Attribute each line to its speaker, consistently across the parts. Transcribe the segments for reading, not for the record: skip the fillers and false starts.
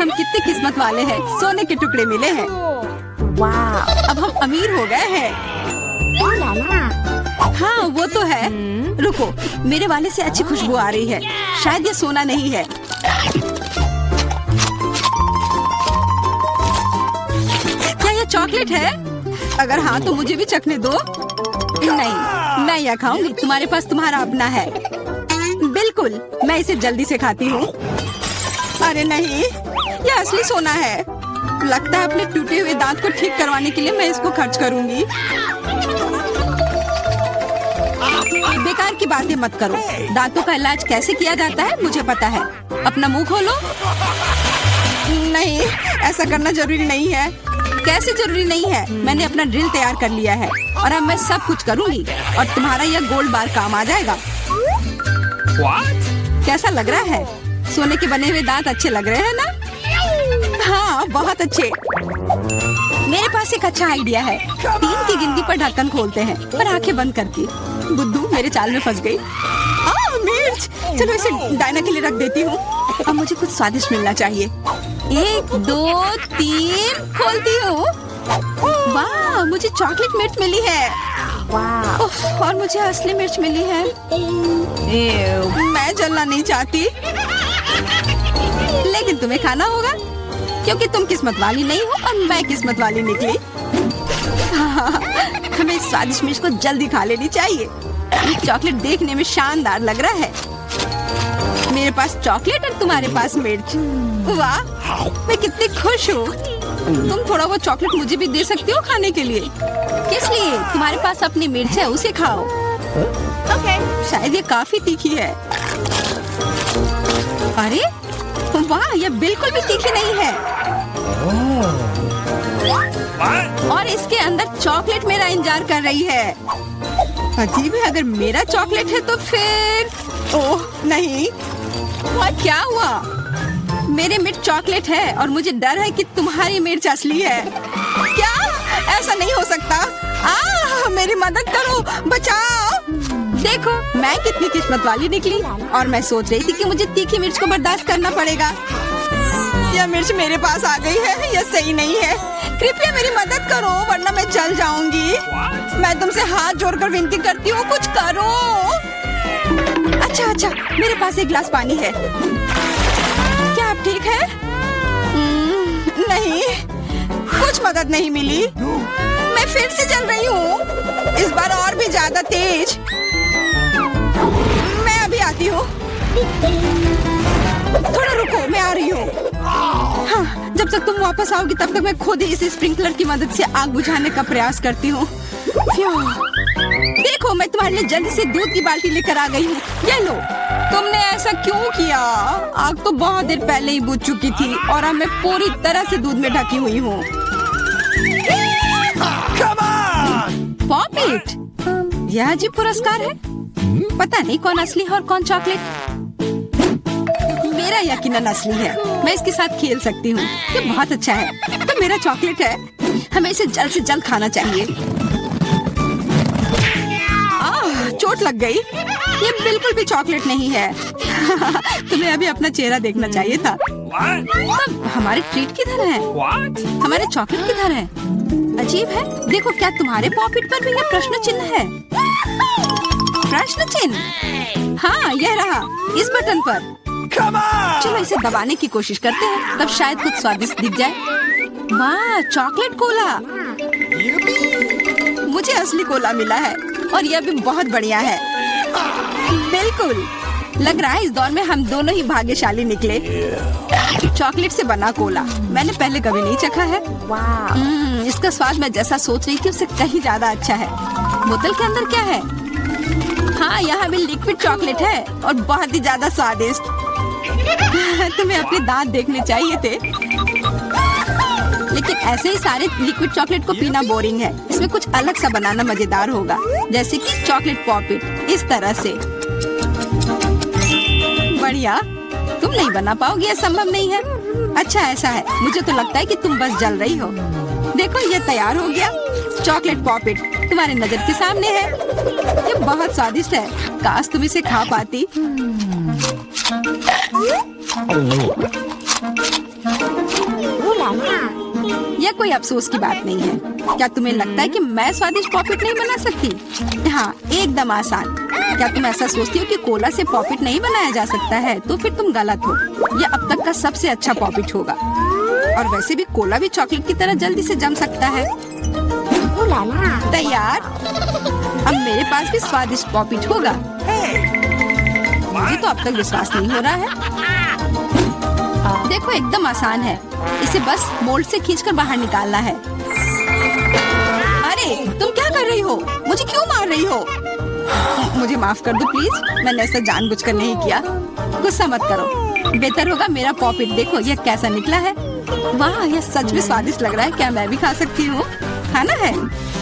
Speaker 1: हम कितने किस्मत वाले हैं, सोने के टुकड़े मिले हैं। वाह, अब हम अमीर हो गए हैं। हाँ वो तो है। रुको, मेरे वाले से अच्छी खुशबू आ रही है। शायद ये सोना नहीं है। क्या ये चॉकलेट है? अगर हाँ तो मुझे भी चखने दो। नहीं, मैं यह खाऊंगी। तुम्हारे पास तुम्हारा अपना है। बिल्कुल, मैं इसे जल्दी से खाती हूँ। अरे नहीं, यह असली सोना है। लगता है अपने टूटे हुए दांत को ठीक करवाने के लिए मैं इसको खर्च करूंगी। बेकार की बातें मत करो। दांतों का इलाज कैसे किया जाता है मुझे पता है। अपना मुंह खोलो। नहीं, ऐसा करना जरूरी नहीं है। कैसे जरूरी नहीं है? मैंने अपना ड्रिल तैयार कर लिया है और अब मैं सब कुछ करूंगी और तुम्हारा यह गोल्ड बार काम आ जाएगा। कैसा लग रहा है? सोने के बने हुए दांत अच्छे लग रहे हैं ना? हाँ, बहुत अच्छे। मेरे पास एक अच्छा आइडिया है। 3 की गिनती पर ढक्कन खोलते हैं और आंखें बंद करके। बुद्धू मेरे चाल में फंस गई। मिर्च! चलो इसे डायना के लिए रख देती हूँ। अब मुझे कुछ स्वादिष्ट मिलना चाहिए। 1 2 3 खोलती हूँ। वाह, मुझे चॉकलेट मिर्च मिली है। वाह, और मुझे असली मिर्च मिली है। मैं जलना नहीं चाहती, लेकिन तुम्हें खाना होगा क्योंकि तुम किस्मत वाली नहीं हो और मैं किस्मत वाली निकली। हमें इस स्वादिष्ट मिर्च को जल्दी खा लेनी चाहिए। ये चॉकलेट देखने में शानदार लग रहा है। मेरे पास चॉकलेट और तुम्हारे पास मिर्च। वाह, मैं कितनी खुश हूँ। तुम थोड़ा वो चॉकलेट मुझे भी दे सकती हो खाने के लिए। किस लिए? तुम्हारे पास अपनी मिर्च है, उसे खाओ। शायद ये काफी तीखी है। अरे वाह, ये बिल्कुल भी तीखी नहीं है। और इसके अंदर चॉकलेट मेरा इंतजार कर रही है। अजीब है, अगर मेरा चॉकलेट है तो फिर ओह नहीं। क्या हुआ? मेरे मिर्च चॉकलेट है और मुझे डर है कि तुम्हारी मिर्च असली है। क्या? ऐसा नहीं हो सकता। मेरी मदद करो, बचाओ। देखो, मैं कितनी किस्मत वाली निकली और मैं सोच रही थी कि मुझे तीखी मिर्च को बर्दाश्त करना पड़ेगा। यह मिर्च मेरे पास आ गई है। यह सही नहीं है। कृपया मेरी मदद करो वरना मैं जल जाऊंगी। मैं तुमसे हाथ जोड़कर विनती करती हूँ, कुछ करो। अच्छा, मेरे पास एक गिलास पानी है। क्या आप ठीक है? नहीं, कुछ मदद नहीं मिली। मैं फिर से जल रही हूँ, इस बार और भी ज्यादा तेज। मैं अभी आती हूँ। थोड़ा रुको, मैं आ रही हूँ। हाँ, जब तक तुम वापस आओगी तब तक मैं खुद ही इस स्प्रिंकलर की मदद से आग बुझाने का प्रयास करती हूँ। देखो, मैं तुम्हारे लिए जल्दी से दूध की बाल्टी लेकर आ गई हूँ। ये लो। तुमने ऐसा क्यों किया? आग तो बहुत देर पहले ही बुझ चुकी थी और अब मैं पूरी तरह से दूध में ढकी हुई हूँ। पॉपिट, यह अजीब पुरस्कार है। पता नहीं कौन असली है और कौन चॉकलेट। मेरा यकीनन असली है। मैं इसके साथ खेल सकती हूँ। ये बहुत अच्छा है। तो मेरा चॉकलेट है। हमें इसे जल्द से जल्द खाना चाहिए। चोट लग गई। ये बिल्कुल भी चॉकलेट नहीं है। तुम्हें अभी अपना चेहरा देखना चाहिए था। तब हमारे ट्रीट किधर है? हमारे चॉकलेट किधर है? अजीब है। देखो, क्या तुम्हारे पॉकेट पर भी यह प्रश्न चिन्ह है? प्रश्न चिन्ह? हाँ, यह रहा इस बटन पर। चलो इसे दबाने की कोशिश करते हैं, तब शायद कुछ स्वादिष्ट दिख जाए। वाह, चॉकलेट कोला। मुझे असली कोला मिला है और यह भी बहुत बढ़िया है। बिल्कुल, लग रहा है इस दौर में हम दोनों ही भाग्यशाली निकले। चॉकलेट से बना कोला मैंने पहले कभी नहीं चखा है। इसका स्वाद मैं जैसा सोच रही थी उससे कहीं ज्यादा अच्छा है। बोतल के अंदर क्या है? हाँ, यहाँ भी लिक्विड चॉकलेट है और बहुत ही ज्यादा स्वादिष्ट। तुम्हें अपने दांत देखने चाहिए थे। लेकिन ऐसे ही सारे लिक्विड चॉकलेट को पीना बोरिंग है। इसमें कुछ अलग सा बनाना मजेदार होगा, जैसे कि चॉकलेट पॉपिट इस तरह से। बढ़िया। तुम नहीं बना पाओगी, यह संभव नहीं है। अच्छा, ऐसा है। मुझे तो लगता है कि तुम बस जल रही हो। देखो, ये तैयार हो गया। चॉकलेट पॉपिट तुम्हारे नजर के सामने है। ये बहुत स्वादिष्ट है। काश तुम इसे खा पाती। यह कोई अफसोस की बात नहीं है। क्या तुम्हें लगता है कि मैं स्वादिष्ट पॉपिट नहीं बना सकती? हाँ, एकदम आसान। क्या तुम ऐसा सोचती हो कि कोला से पॉपिट नहीं बनाया जा सकता है? तो फिर तुम गलत हो। यह अब तक का सबसे अच्छा पॉपिट होगा। और वैसे भी कोला भी चॉकलेट की तरह जल्दी से जम सकता है। तैयार? अब मेरे पास भी स्वादिष्ट पॉपिट होगा। मुझे तो अब तक विश्वास नहीं हो रहा है। देखो, एकदम आसान है। इसे बस मोल्ड से खींचकर बाहर निकालना है। अरे, तुम क्या कर रही हो? मुझे क्यों मार रही हो? मुझे माफ कर दो प्लीज। मैंने ऐसा जानबूझकर नहीं किया। गुस्सा मत करो। बेहतर होगा मेरा पॉपिट देखो यह कैसा निकला है। वाह, यह सच में स्वादिष्ट लग रहा है। क्या मैं भी खा सकती हूँ? खाना है?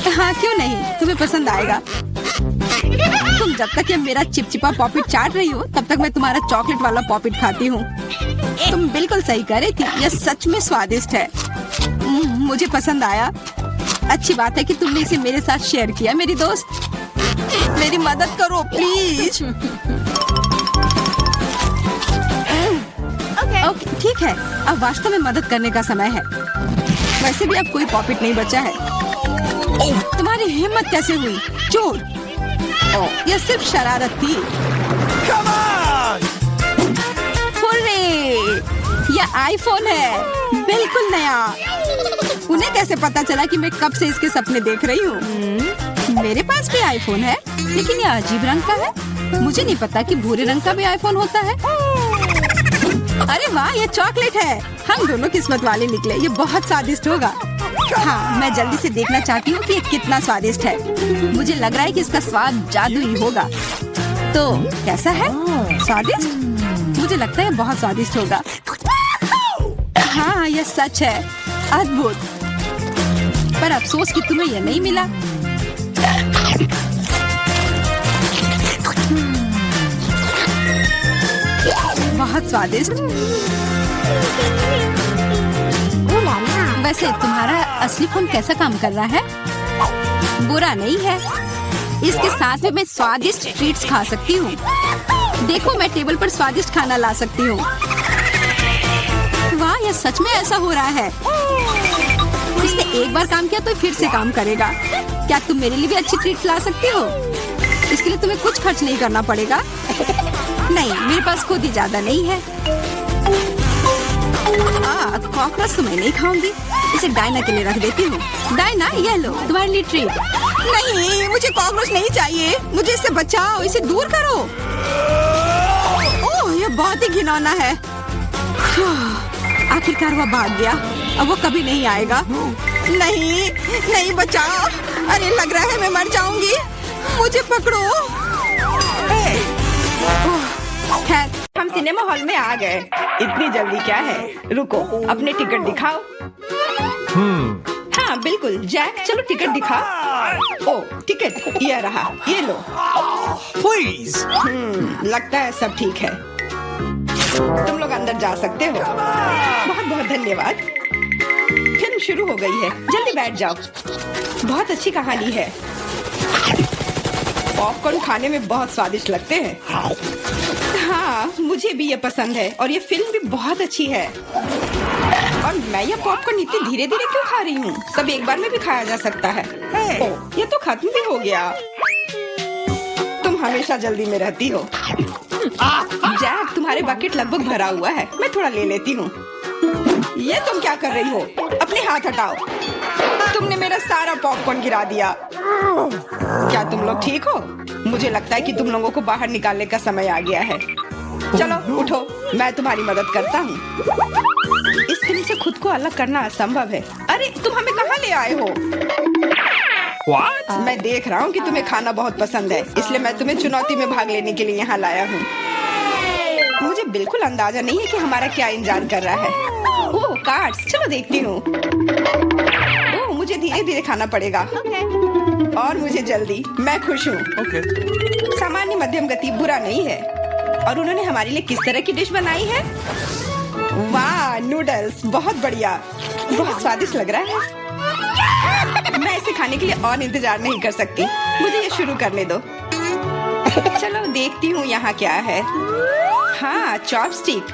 Speaker 1: हाँ, क्यों नहीं, तुम्हें पसंद आएगा। तुम जब तक ये मेरा चिपचिपा पॉपिट चाट रही हो तब तक मैं तुम्हारा चॉकलेट वाला पॉपिट खाती हूँ। तुम बिल्कुल सही कह रही थी, यह सच में स्वादिष्ट है। मुझे पसंद आया। अच्छी बात है कि तुमने इसे मेरे साथ शेयर किया। मेरी दोस्त, मेरी मदद करो प्लीज। ओके, ठीक है। अब वास्तव में मदद करने का समय है। वैसे भी अब कोई पॉपिट नहीं बचा है। तुम्हारी हिम्मत कैसे हुई? चोर! यह सिर्फ शरारत थी। यह आईफोन है, बिल्कुल नया। उन्हें कैसे पता चला कि मैं कब से इसके सपने देख रही हूँ? मेरे पास भी आईफोन है, लेकिन यह अजीब रंग का है। मुझे नहीं पता कि भूरे रंग का भी आईफोन होता है। अरे वाह, ये चॉकलेट है। हम दोनों किस्मत वाले निकले। ये बहुत स्वादिष्ट होगा। हाँ, मैं जल्दी से देखना चाहती हूँ कि ये कितना स्वादिष्ट है। मुझे लग रहा है कि इसका स्वाद जादुई होगा। तो कैसा है? स्वादिष्ट? मुझे लगता है बहुत स्वादिष्ट होगा। हाँ, यह सच है। अद्भुत। पर अफसोस कि तुम्हें यह नहीं मिला। बहुत स्वादिष्ट। वैसे तुम्हारा असली फोन कैसा काम कर रहा है? बुरा नहीं है। इसके साथ में मैं स्वादिष्ट ट्रीट्स खा सकती हूँ। देखो, मैं टेबल पर स्वादिष्ट खाना ला सकती हूँ। वाह, यह सच में ऐसा हो रहा है। इसने एक बार काम किया तो फिर से काम करेगा। क्या तुम मेरे लिए भी अच्छी ट्रीट ला सकती हो? इसके लिए तुम्हें कुछ खर्च नहीं करना पड़ेगा। नहीं, मेरे पास खुद ही ज्यादा नहीं है। कॉकरोच तो मैं नहीं खाऊंगी। इसे डायना के लिए रख देती हूँ। डायना, ये लो तुम्हारे लिए ट्रीट। नहीं, मुझे कॉकरोच नहीं चाहिए। मुझे इससे बचाओ, इसे दूर करो। ओह, ये बहुत ही घिनौना है। आखिरकार वह भाग गया। अब वो कभी नहीं आएगा। नहीं, नहीं, बचाओ। अरे, लग रहा है मैं मर जाऊंगी। मुझे पकड़ो। खैर, हम सिनेमा हॉल में आ गए। इतनी जल्दी क्या है? रुको, अपने टिकट दिखाओ। हाँ, बिल्कुल। जैक, चलो टिकट दिखाओ। ओ, टिकट ये रहा, ये लो।
Speaker 2: Please.
Speaker 1: लगता है सब ठीक है। तुम लोग अंदर जा सकते हो। बहुत बहुत धन्यवाद। फिल्म शुरू हो गई है, जल्दी बैठ जाओ। बहुत अच्छी कहानी है। पॉपकॉर्न खाने में बहुत स्वादिष्ट लगते हैं। हाँ, मुझे भी ये पसंद है और ये फिल्म भी बहुत अच्छी है। और मैं ये पॉपकॉर्न इतनी धीरे धीरे क्यों खा रही हूँ? सब एक बार में भी खाया जा सकता है। ओह, ये तो खत्म भी हो गया। तुम हमेशा जल्दी में रहती हो। जैक, तुम्हारे बकेट लगभग भरा हुआ है। मैं थोड़ा ले लेती हूँ। ये तुम क्या कर रही हो? अपने हाथ हटाओ। तुमने मेरा सारा पॉपकॉर्न गिरा दिया। क्या तुम लोग ठीक हो? मुझे लगता है कि तुम लोगों को बाहर निकालने का समय आ गया है। चलो उठो, मैं तुम्हारी मदद करता हूँ। इस फिल्म से खुद को अलग करना असंभव है। अरे, तुम हमें कहाँ ले आए हो?
Speaker 2: What?
Speaker 1: मैं देख रहा हूँ कि तुम्हें खाना बहुत पसंद है, इसलिए मैं तुम्हें चुनौती में भाग लेने के लिए यहाँ लाया हूँ। मुझे बिल्कुल अंदाजा नहीं है कि हमारा क्या इंतजार कर रहा है। ओह, कार्ड्स, चलो देखती हूँ। ओह, मुझे धीरे धीरे खाना पड़ेगा। और मुझे जल्दी। मैं खुश हूँ।
Speaker 2: Okay.
Speaker 1: सामान्य मध्यम गति बुरा नहीं है। और उन्होंने हमारे लिए किस तरह की डिश बनाई है? वाह, नूडल्स, बहुत बढ़िया। बहुत स्वादिष्ट लग रहा है। मैं इसे खाने के लिए और इंतजार नहीं कर सकती। मुझे ये शुरू करने दो। चलो देखती हूँ यहाँ क्या है। हाँ, चॉपस्टिक।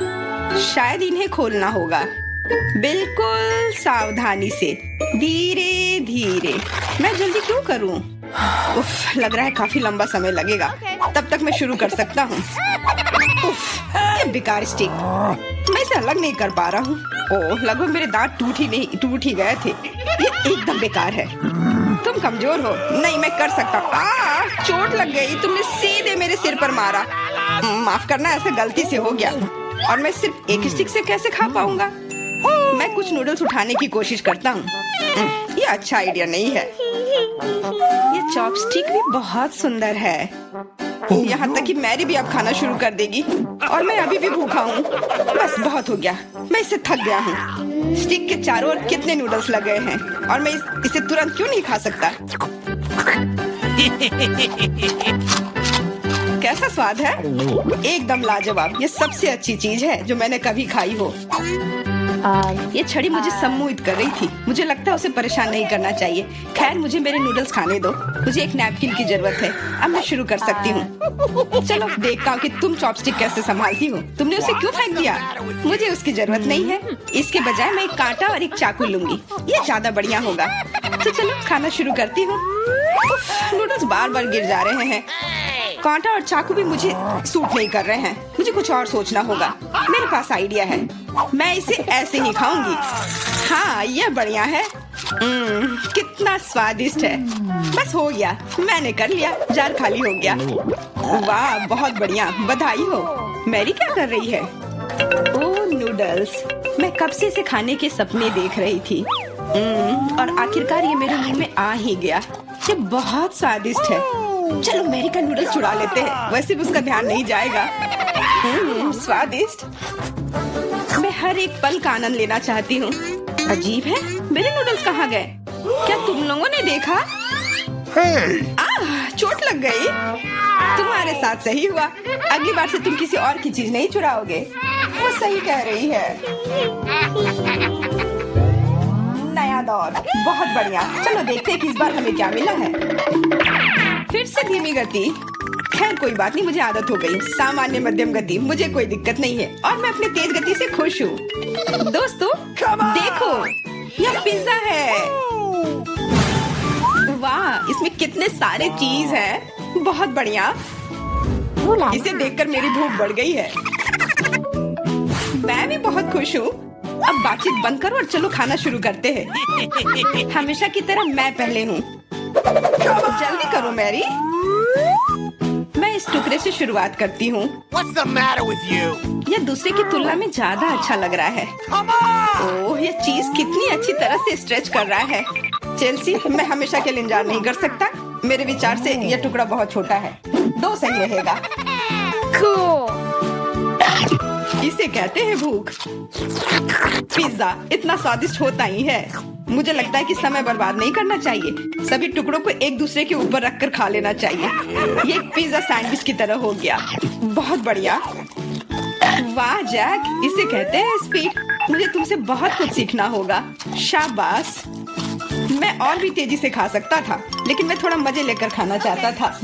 Speaker 1: शायद इन्हें खोलना होगा। बिल्कुल सावधानी से, धीरे धीरे। मैं जल्दी क्यों करूं? उफ, लग रहा है काफी लंबा समय लगेगा। तब तक मैं शुरू कर सकता हूँ। उफ, ये बेकार स्टिक, मैं इसे अलग नहीं कर पा रहा हूँ। ओह, लगभग मेरे दांत टूट ही गए थे। ये एकदम बेकार है। तुम कमजोर हो। नहीं, मैं कर सकता हूँ। चोट लग गई, तुमने सीधे मेरे सिर पर मारा। माफ करना, ऐसे गलती से हो गया। और मैं सिर्फ एक स्टिक से कैसे खा पाऊंगा? मैं कुछ नूडल्स उठाने की कोशिश करता हूँ। ये अच्छा आइडिया नहीं है। ये चॉपस्टिक भी बहुत सुंदर है। यहाँ तक कि मैरी भी अब खाना शुरू कर देगी और मैं अभी भी भूखा हूँ। बस बहुत हो गया, मैं इससे थक गया हूँ। स्टिक के चारों ओर कितने नूडल्स लगे हैं और मैं इसे तुरंत क्यों नहीं खा सकता? कैसा स्वाद है? एकदम लाजवाब। ये सबसे अच्छी चीज है जो मैंने कभी खाई हो। ये छड़ी मुझे सम्मोहित कर रही थी। मुझे लगता है उसे परेशान नहीं करना चाहिए। खैर, मुझे मेरे नूडल्स खाने दो। मुझे एक नैपकिन की जरूरत है। अब मैं शुरू कर सकती हूँ। चलो देखता हूँ कि तुम चॉपस्टिक कैसे संभालती हो। तुमने उसे क्यों फेंक दिया? मुझे उसकी जरूरत नहीं है। इसके बजाय मैं एक कांटा और एक चाकू लूंगी। ये ज्यादा बढ़िया होगा। तो चलो खाना शुरू करती हूँ। नूडल्स बार बार गिर जा रहे हैं। कांटा और चाकू भी मुझे सूट नहीं कर रहे हैं। मुझे कुछ और सोचना होगा। मेरे पास आइडिया है। मैं इसे ऐसे ही खाऊंगी। हाँ, यह बढ़िया है। कितना स्वादिष्ट है। बस हो गया, मैंने कर लिया। जार खाली हो गया। वाह, बहुत बढ़िया, बधाई हो। मैरी क्या कर रही है? ओह, नूडल्स। मैं कब से इसे खाने के सपने देख रही थी। और आखिरकार ये मेरे मुंह में आ ही गया। ये बहुत स्वादिष्ट है। चलो मैरी का नूडल्स चुरा लेते हैं। वैसे भी उसका ध्यान नहीं जाएगा। स्वादिष्ट। मैं हर एक पल का आनंद लेना चाहती हूँ। अजीब है, मेरे नूडल्स कहाँ गए? क्या तुम लोगों ने देखा? चोट लग गई। तुम्हारे साथ सही हुआ। अगली बार से तुम किसी और की चीज नहीं चुराओगे। वो सही कह रही है। नया दौर, बहुत बढ़िया। चलो देखते हैं कि इस बार हमें क्या मिला है। फिर से धीमी गति। खैर कोई बात नहीं, मुझे आदत हो गई। सामान्य मध्यम गति, मुझे कोई दिक्कत नहीं है और मैं अपनी तेज गति से खुश हूँ। दोस्तों देखो, यह पिज्जा है। वाह, इसमें कितने सारे चीज हैं। बहुत बढ़िया। इसे देखकर मेरी भूख बढ़ गई है। मैं भी बहुत खुश हूँ। अब बातचीत बंद करो और चलो खाना शुरू करते हैं। हमेशा की तरह मैं पहले हूँ। जल्दी करो मैरी। मैं इस टुकड़े से शुरुआत करती हूँ।
Speaker 2: What's the matter with you?
Speaker 1: यह दूसरे की तुलना में ज्यादा अच्छा लग रहा है। ओह, यह चीज कितनी अच्छी तरह से स्ट्रेच कर रहा है। चेल्सी, मैं हमेशा के लिए इंतजार नहीं कर सकता। मेरे विचार से यह टुकड़ा बहुत छोटा है। 2 सही रहेगा। इसे कहते हैं भूख। पिज्जा इतना स्वादिष्ट होता ही है। मुझे लगता है कि समय बर्बाद नहीं करना चाहिए। सभी टुकड़ों को एक दूसरे के ऊपर रखकर खा लेना चाहिए। ये एक पिज्जा सैंडविच की तरह हो गया। बहुत बढ़िया। वाह जैक, इसे कहते हैं स्पीड। मुझे तुमसे बहुत कुछ सीखना होगा। शाबाश। मैं और भी तेजी से खा सकता था, लेकिन मैं थोड़ा मजे लेकर खाना चाहता था।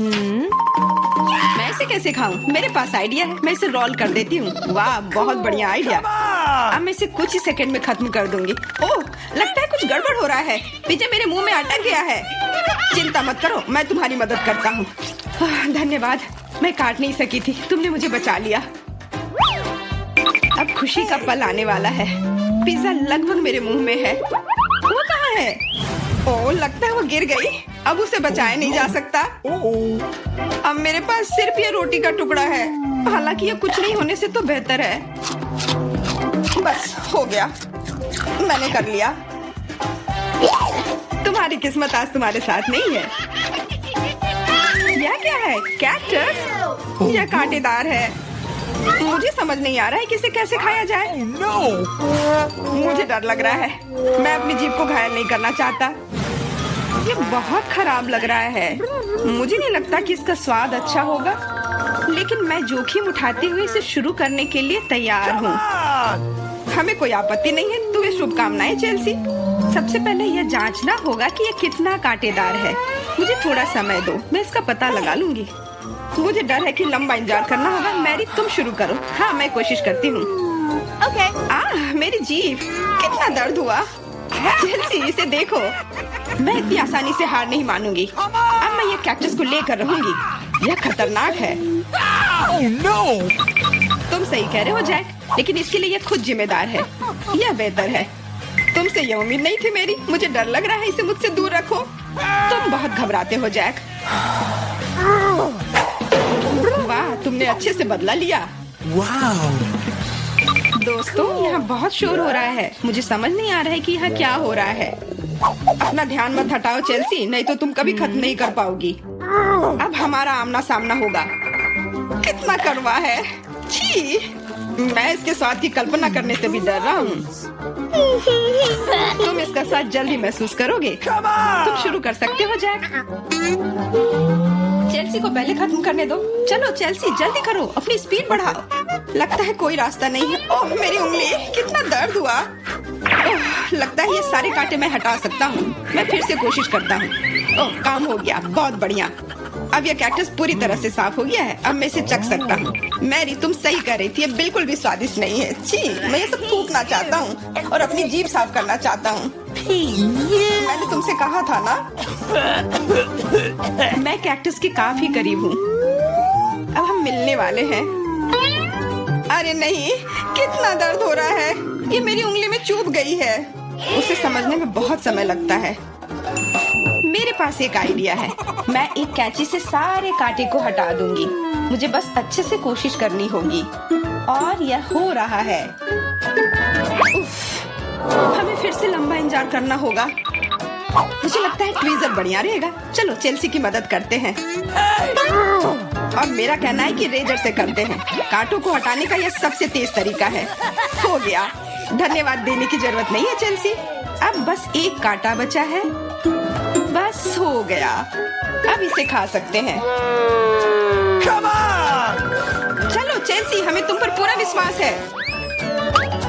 Speaker 1: मैं इसे कैसे खाऊं? मेरे पास आइडिया है। मैं इसे रोल कर देती हूँ। वाह, बहुत बढ़िया आइडिया। अब मैं इसे कुछ ही सेकंड में खत्म कर दूंगी। ओह, लगता है कुछ गड़बड़ हो रहा है। पिज्जा मेरे मुंह में अटक गया है। चिंता मत करो, मैं तुम्हारी मदद करता हूँ। धन्यवाद। मैं काट नहीं सकी थी, तुमने मुझे बचा लिया। अब खुशी का पल आने वाला है। पिज्जा लगभग मेरे मुंह में है। वो कहाँ है? ओह, लगता है वो गिर गई। अब उसे बचाया नहीं जा सकता। अब मेरे पास सिर्फ ये रोटी का टुकड़ा है। हालांकि ये कुछ नहीं होने से तो बेहतर है। बस हो गया, मैंने कर लिया। तुम्हारी किस्मत आज तुम्हारे साथ नहीं है। यह क्या है? कैक्टस? यह कांटेदार है। मुझे समझ नहीं आ रहा है कि इसे कैसे खाया जाए। मुझे डर लग रहा है। मैं अपनी जीभ को घायल नहीं करना चाहता। ये बहुत खराब लग रहा है। मुझे नहीं लगता कि इसका स्वाद अच्छा होगा, लेकिन मैं जोखिम उठाते हुए इसे शुरू करने के लिए तैयार हूँ। हमें कोई आपत्ति नहीं है। तुम्हें शुभकामनाएं चेल्सी। सबसे पहले यह जांचना होगा कि यह कितना कांटेदार है। मुझे थोड़ा समय दो, मैं इसका पता लगा लूंगी। मुझे डर है कि लंबा इंतजार करना होगा। मैरी, तुम शुरू करो। हाँ, मैं कोशिश करती हूँ। मेरी जीभ, कितना दर्द हुआ। चेल्सी, इसे देखो। मैं इतनी आसानी से हार नहीं मानूंगी। अब मैं ये कैक्टस को लेकर रहूंगी। यह खतरनाक है।
Speaker 2: Oh no!
Speaker 1: तुम सही कह रहे हो जैक, लेकिन इसके लिए यह खुद जिम्मेदार है। यह बेहतर है। तुमसे यह उम्मीद नहीं थी मेरी। मुझे डर लग रहा है, इसे मुझसे दूर रखो। तुम बहुत घबराते हो जैक। वाह, तुमने अच्छे से बदला लिया।
Speaker 2: Wow!
Speaker 1: दोस्तों, यहाँ बहुत शोर हो रहा है। मुझे समझ नहीं आ रहा है कि यहाँ क्या हो रहा है। अपना ध्यान मत हटाओ चेल्सी, नहीं तो तुम कभी खत्म नहीं कर पाओगी। अब हमारा आमना सामना होगा। कितना कड़वा है। छी, मैं इसके स्वाद की कल्पना करने से भी डर रहा हूँ। तुम इसका स्वाद जल्दी महसूस करोगे। तुम शुरू कर सकते हो जैक। चेल्सी को पहले खत्म करने दो। चलो चेल्सी, जल्दी करो, अपनी स्पीड बढ़ाओ। लगता है कोई रास्ता नहीं है। ओह मेरी उंगली, कितना दर्द हुआ। ओह, लगता है ये सारे कांटे मैं हटा सकता हूँ। मैं फिर से कोशिश करता हूँ। ओह, काम हो गया, बहुत बढ़िया। अब यह कैक्टस पूरी तरह से साफ हो गया है। अब मैं इसे चख सकता हूँ। मैरी, तुम सही कर रही थी, ये बिल्कुल भी स्वादिष्ट नहीं है। छी, मैं ये सब थूकना चाहता हूँ और अपनी जीभ साफ करना चाहता हूँ। मैंने तुमसे कहा था ना। मैं कैक्टस के काफी करीब हूँ। अब हम मिलने वाले हैं। अरे नहीं, कितना दर्द हो रहा है। ये मेरी उंगली में चुभ गई है। उसे समझने में बहुत समय लगता है। मेरे पास एक आइडिया है। मैं एक कैंची से सारे कांटे को हटा दूंगी। मुझे बस अच्छे से कोशिश करनी होगी। और यह हो रहा है। उफ, हमें फिर से लंबा इंतजार करना होगा। मुझे लगता है ट्वीजर बढ़िया रहेगा। चलो चेल्सी की मदद करते हैं। और मेरा कहना है कि रेजर से करते हैं। कांटों को हटाने का यह सबसे तेज तरीका है। हो गया। धन्यवाद देने की जरूरत नहीं है चेल्सी। अब बस एक कांटा बचा है। बस हो गया। अब इसे खा सकते हैं।
Speaker 2: Come on!
Speaker 1: चलो चेल्सी, हमें तुम पर पूरा विश्वास है।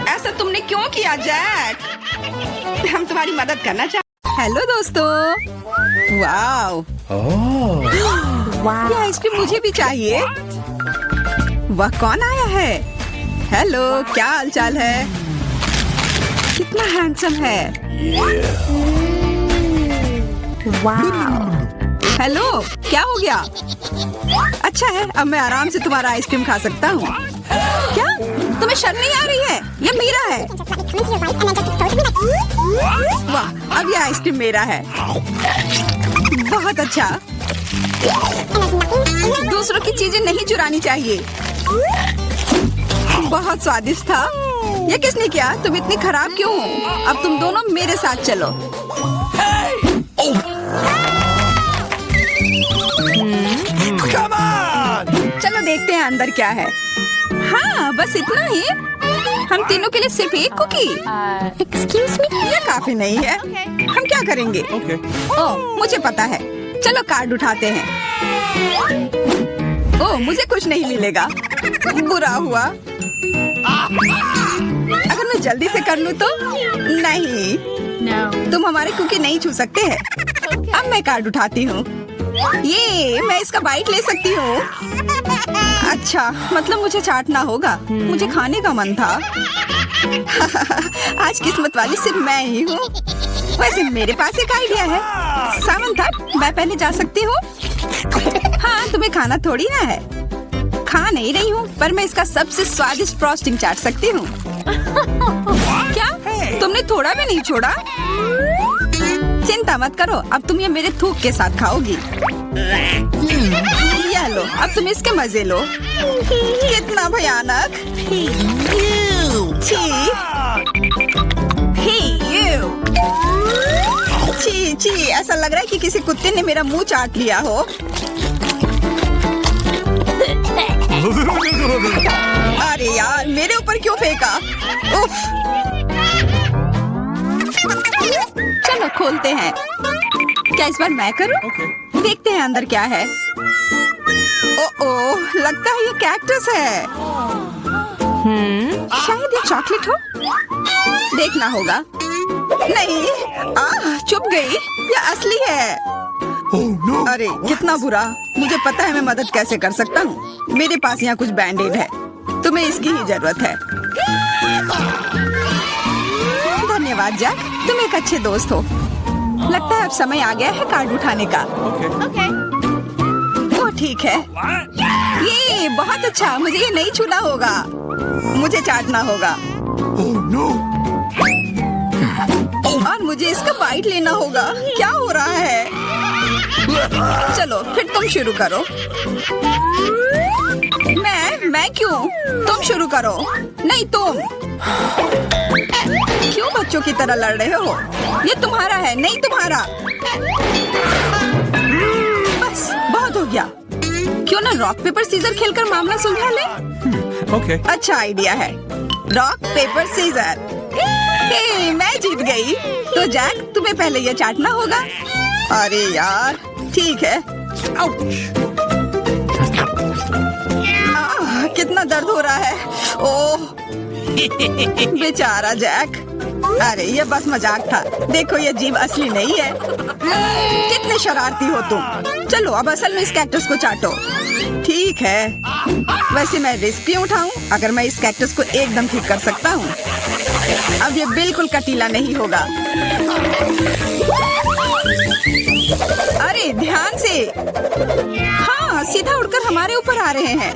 Speaker 1: ऐसा तुमने क्यों किया जैक? हम तुम्हारी मदद करना चाहते। हेलो दोस्तों। वाओ, ये आइसक्रीम मुझे भी चाहिए। वह कौन आया है? हेलो, क्या हालचाल है? कितना हैंडसम है। हेलो, क्या हो गया? अच्छा है, अब मैं आराम से तुम्हारा आइसक्रीम खा सकता हूँ। क्या तुम्हें शर्म नहीं आ रही है? ये मेरा है। वाह, अब ये आइसक्रीम मेरा है। बहुत अच्छा। दूसरों की चीजें नहीं चुरानी चाहिए। बहुत स्वादिष्ट था। ये किसने किया? तुम इतनी खराब क्यों हो? अब तुम दोनों मेरे साथ चलो।
Speaker 2: Come on!
Speaker 1: चलो देखते हैं अंदर क्या है। हाँ, बस इतना ही। हम तीनों के लिए सिर्फ एक कुकी। एक्सक्यूज मी, ये काफी नहीं है। हम क्या करेंगे?
Speaker 2: Okay.
Speaker 1: ओह, मुझे पता है। चलो कार्ड उठाते हैं। ओह, मुझे कुछ नहीं मिलेगा। बुरा हुआ। अगर मैं जल्दी से कर लूँ तो? नहीं, तुम हमारे कुकी नहीं छू सकते हैं। अब मैं कार्ड उठाती हूँ। ये मैं इसका बाइट ले सकती हूँ। अच्छा, मतलब मुझे चाटना होगा। मुझे खाने का मन था। आज किस्मत वाली सिर्फ मैं ही हूँ। वैसे मेरे पास एक आइडिया है। सामंथा, मैं पहले जा सकती हूँ? हाँ, तुम्हें खाना थोड़ी ना है। खा नहीं रही हूँ, पर मैं इसका सबसे स्वादिष्ट फ्रॉस्टिंग चाट सकती हूँ। क्या तुमने थोड़ा भी नहीं छोड़ा? चिंता मत करो, अब तुम ये मेरे थूक के साथ खाओगी। ये लो, अब तुम इसके मजे लो। कितना भयानक। छी छी, ऐसा लग रहा है कि किसी कुत्ते ने मेरा मुंह चाट लिया हो। अरे यार, मेरे ऊपर क्यों फेंका? उफ। चलो खोलते हैं। क्या इस बार मैं करूं?
Speaker 2: Okay.
Speaker 1: देखते हैं अंदर क्या है। ओह, लगता है ये कैक्टस है। शायद ये चॉकलेट हो। देखना होगा। नहीं, चुप गई। ये असली है।
Speaker 2: Oh no!
Speaker 1: अरे कितना बुरा। मुझे पता है मैं मदद कैसे कर सकता हूँ। मेरे पास यहाँ कुछ बैंडेड है। तुम्हें इसकी ही जरूरत है। धन्यवाद जैक, तुम एक अच्छे दोस्त हो। लगता है अब समय आ गया है कार्ड उठाने का। ओह ठीक है, ये बहुत अच्छा। मुझे ये नहीं छूना होगा, मुझे चाटना होगा
Speaker 2: Oh no!
Speaker 1: और मुझे इसका बाइट लेना होगा। क्या हो रहा है? चलो फिर तुम शुरू करो। मैं क्यों? तुम शुरू करो। नहीं तुम। क्यों बच्चों की तरह लड़ रहे हो? ये तुम्हारा है, नहीं तुम्हारा। बस बहुत हो गया। क्यों ना रॉक पेपर सीजर खेलकर मामला सुलझा ले?
Speaker 2: Okay.
Speaker 1: अच्छा आइडिया है। Rock paper scissor. हे, मैं जीत गई। तो जैक तुम्हें पहले ये चाटना होगा। अरे यार ठीक है। कितना दर्द हो रहा है। ओह बेचारा जैक। अरे ये बस मजाक था। देखो ये जीभ असली नहीं है। कितने शरारती हो तुम। चलो अब असल में इस कैक्टस को चाटो। ठीक है, वैसे मैं रिस्क क्यों उठाऊं अगर मैं इस कैक्टस को एकदम ठीक कर सकता हूँ। अब ये बिल्कुल कटीला नहीं होगा। अरे ध्यान से। हाँ सीधा उड़कर हमारे ऊपर आ रहे हैं।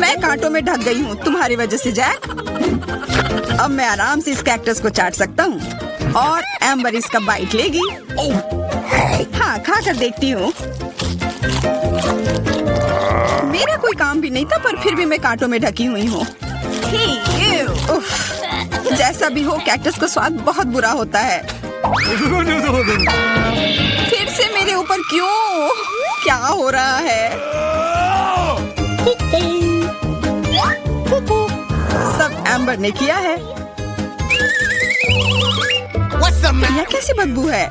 Speaker 1: मैं कांटों में ढक गई हूँ तुम्हारी वजह से जैक। अब मैं आराम से इस कैक्टस को चाट सकता हूँ और एम्बर इसका बाइट लेगी। हाँ खा कर देखती हूँ। मेरा कोई काम भी नहीं था पर फिर भी मैं कांटों में ढकी हुई हूँ। जैसा भी हो कैक्टस का स्वाद बहुत बुरा होता है। फिर से मेरे ऊपर क्यों? क्या हो रहा है? सब एम्बर ने किया है। यह कैसी बदबू है?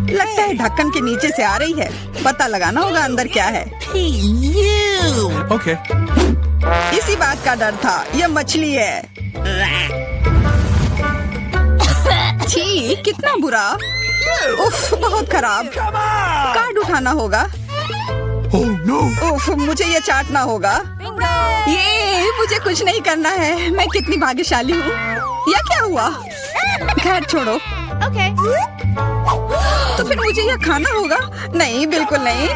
Speaker 1: लगता है ढक्कन के नीचे से आ रही है। पता लगाना होगा अंदर क्या है।
Speaker 2: Okay.
Speaker 1: इसी बात का डर था। यह मछली है। छी कितना बुरा। उफ बहुत खराब।
Speaker 2: Come on!
Speaker 1: कार्ड उठाना होगा।
Speaker 2: Oh no!
Speaker 1: उफ मुझे ये चाटना होगा। ये मुझे कुछ नहीं करना है। मैं कितनी भाग्यशाली हूँ। यह क्या हुआ? खैर छोड़ो। तो फिर मुझे यह खाना होगा? नहीं बिल्कुल नहीं।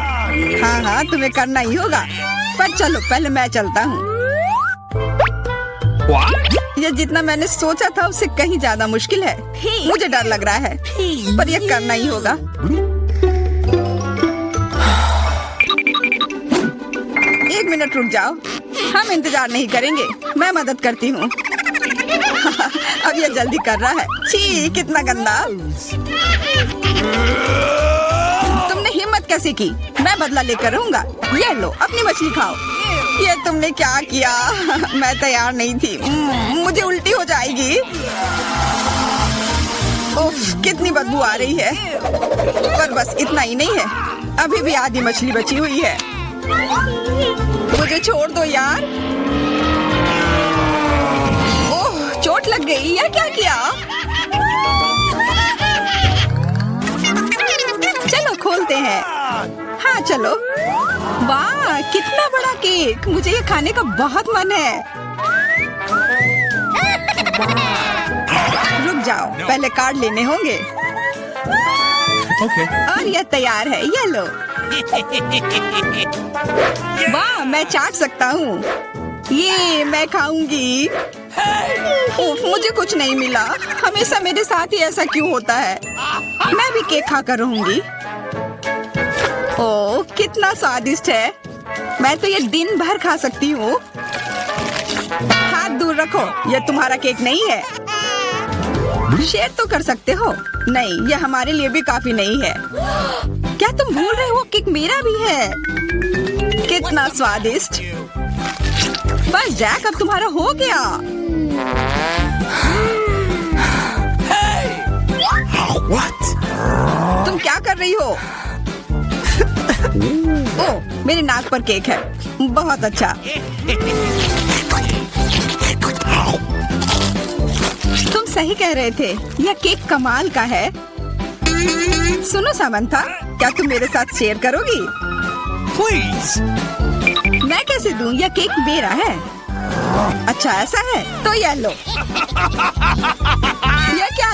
Speaker 1: हाँ तुम्हें करना ही होगा। पर चलो पहले मैं चलता हूँ। यह जितना मैंने सोचा था उससे कहीं ज्यादा मुश्किल है। मुझे डर लग रहा है पर यह करना ही होगा। एक मिनट रुक जाओ। हम इंतजार नहीं करेंगे, मैं मदद करती हूँ। अब यह जल्दी कर रहा है। छी कितना गंदा। तुमने हिम्मत कैसे की? मैं बदला लेकर रहूंगा। ये लो अपनी मछली खाओ। ये तुमने क्या किया? मैं तैयार नहीं थी। मुझे उल्टी हो जाएगी। उफ कितनी बदबू आ रही है। पर बस इतना ही नहीं है, अभी भी आधी मछली बची हुई है। मुझे छोड़ दो यार। ओह चोट लग गई। या क्या किया? चलो खोलते हैं। हाँ चलो। वाह कितना बड़ा केक। मुझे ये खाने का बहुत मन है। रुक जाओ, पहले कार्ड लेने होंगे।
Speaker 2: Okay.
Speaker 1: और यह तैयार है, ये लो। वाह मैं चाट सकता हूँ। ये मैं खाऊंगी। उफ, मुझे कुछ नहीं मिला। हमेशा मेरे साथ ही ऐसा क्यों होता है? मैं भी केक खाकर रहूंगी। ओह कितना स्वादिष्ट है। मैं तो ये दिन भर खा सकती हूँ। हाथ दूर रखो, ये तुम्हारा केक नहीं है। शेयर तो कर सकते हो। नहीं ये हमारे लिए भी काफी नहीं है। क्या तुम भूल रहे हो केक मेरा भी है? कितना स्वादिष्ट। बस जैक अब तुम्हारा हो गया।
Speaker 2: What?
Speaker 1: तुम क्या कर रही हो? ओह मेरे नाक पर केक है। बहुत अच्छा। तुम सही कह रहे थे, यह केक कमाल का है। सुनो सामंथा, क्या तुम मेरे साथ शेयर करोगी?
Speaker 2: Please.
Speaker 1: मैं कैसे दूं? यह केक मेरा है। अच्छा ऐसा है तो यह लो। यह क्या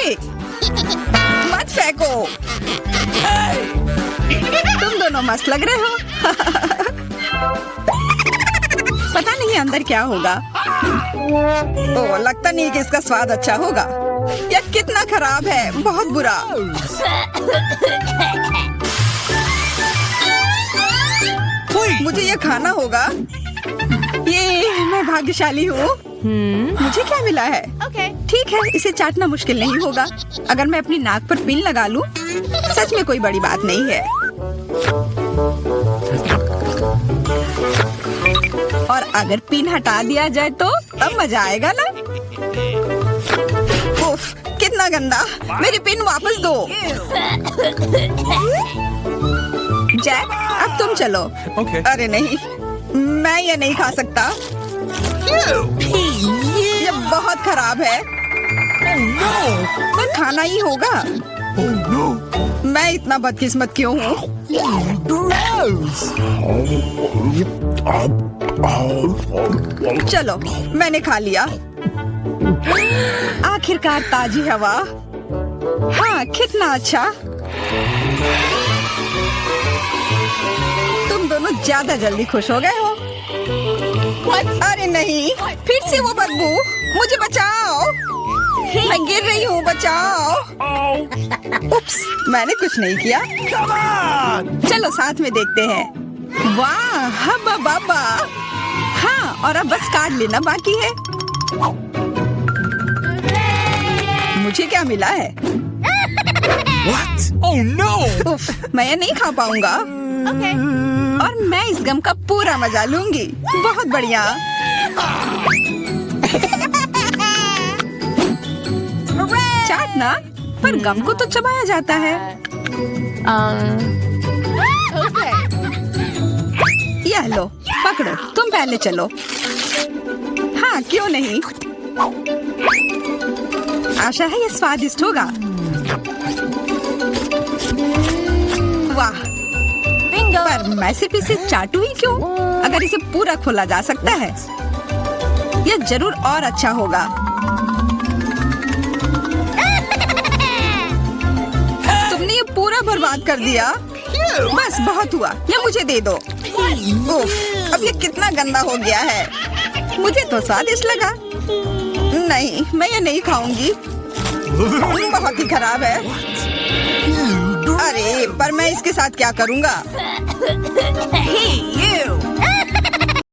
Speaker 1: हे, मत फेंको। तुम दोनों मस्त लग रहे हो। पता नहीं अंदर क्या होगा। ओ, लगता नहीं कि इसका स्वाद अच्छा होगा। यह कितना खराब है, बहुत बुरा। मुझे ये खाना होगा। ये मैं भाग्यशाली हूँ। मुझे क्या मिला है? ठीक है, इसे चाटना मुश्किल नहीं होगा। अगर मैं अपनी नाक पर पिन लगा लूं, सच में कोई बड़ी बात नहीं है। और अगर पिन हटा दिया जाए तो तब मजा आएगा ना? उफ, कितना गंदा। मेरी पिन वापस दो। जैक, अब तुम चलो।
Speaker 2: Okay.
Speaker 1: अरे नहीं, मैं ये नहीं खा सकता। ये बहुत खराब है। पर खाना ही होगा।
Speaker 2: Oh no!
Speaker 1: मैं इतना बदकिस्मत क्यों हूँ? चलो, मैंने खा लिया। आखिरकार ताजी हवा। हाँ, कितना अच्छा। तुम दोनों ज्यादा जल्दी खुश हो गए हो। अरे नहीं, फिर से वो बदबू। मुझे बचाओ, मैं गिर रही हूँ, बचाओ। उप्स, मैंने कुछ नहीं किया।
Speaker 2: Come on!
Speaker 1: चलो साथ में देखते हैं। वाह, हब्बा बाबा। हाँ, और अब बस काट लेना बाकी है। मुझे क्या मिला है?
Speaker 2: What? Oh no!
Speaker 1: उफ, मैं ये नहीं खा पाऊंगा। और मैं इस गम का पूरा मजा लूंगी। बहुत बढ़िया। चाटना, पर गम को तो चबाया जाता है। यह लो, पकड़ो, तुम पहले चलो। हाँ, क्यों नहीं? आशा है ये स्वादिष्ट होगा। वाह, पर मैं सिर्फ इसे चाटू ही क्यों? अगर इसे पूरा खोला जा सकता है, यह जरूर और अच्छा होगा। तुमने ये पूरा बर्बाद कर दिया। बस बहुत हुआ, ये मुझे दे दो। उफ, अब ये कितना गंदा हो गया है। मुझे तो स्वादिष्ट लगा। नहीं, मैं ये नहीं खाऊंगी। बहुत ही खराब है। अरे, पर मैं इसके साथ क्या करूंगा?